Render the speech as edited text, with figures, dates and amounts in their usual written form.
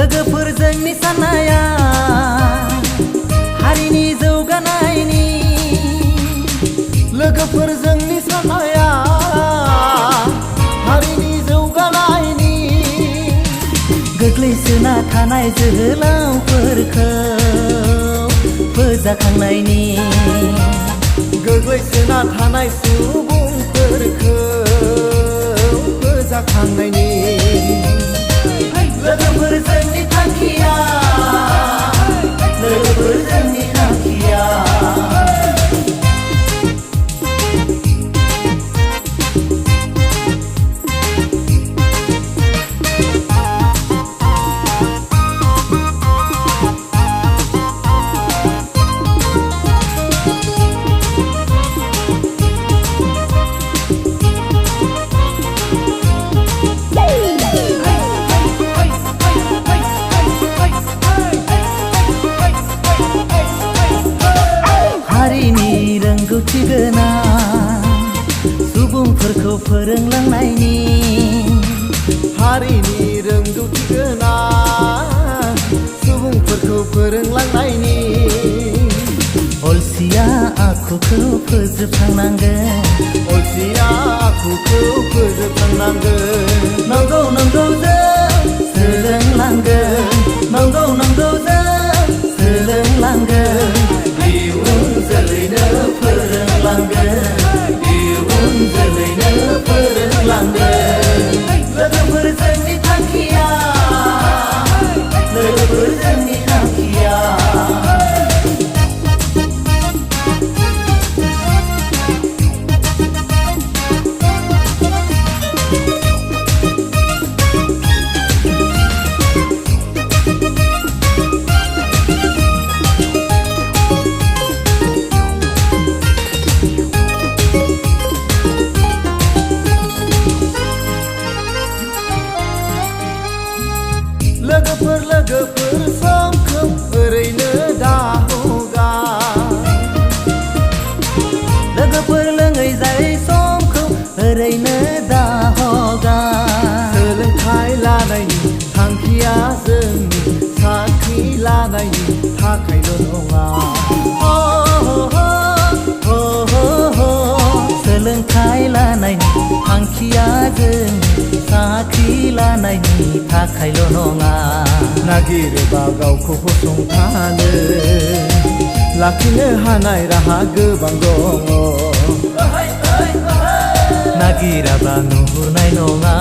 लोगोफोर जोंनि साननाया हारिनि जौगानायनि लोगोफोर जोंनि साननाया हारिनि जौगानायनि गोग्लैसोना थानाय जोहोलावफोरखौ फोजाखांनायनि गोग्लैसोना थानाय सुबुंफोरखौ फोजाखांनायनि लोगोफोर जोंनि थांखिया लोगोफोर जोंनि थांखिया हारिनि रोंगौथि गोनां सुबुंफोरखौ फोरोंलांनायनि हारिनि रोंगौथि गोनां सुबुंफोरखौ फोरोंलांनायनि अलसिया आखुखौ फोजोबस्रांनांगोन अलसिया आखुखौ फोजोबस्रांनांगोन नंगौ नंगौ जों सोलोंलांगोन नंगौ नंगौ जों सोलोंलांगोन इयुन जोलैनो फोरोंलांगोन इयुन जोलैनो फोरोंलांगोन लोगोफोर जोंनि थांखिया लोगोफोर जोंनि थांखिया लोगोफोर समखौ ओरैनो दाहगा लोगोफोर लोङै जायै समखौ ओरैनो दाहगा सोलोंथाइ लानायनि थांखिया जोंनि साख्रि लानायनि थाखायल' नङा सोलोंथाइ लानायनि थांखिया जोंनि साख्रि लानायनि थाखायल' नङा नागिरोबा गावखौ फसंथानो लाखिनो हानाय राहा गोबां दङ नागिराबा नुहुरनाय नङा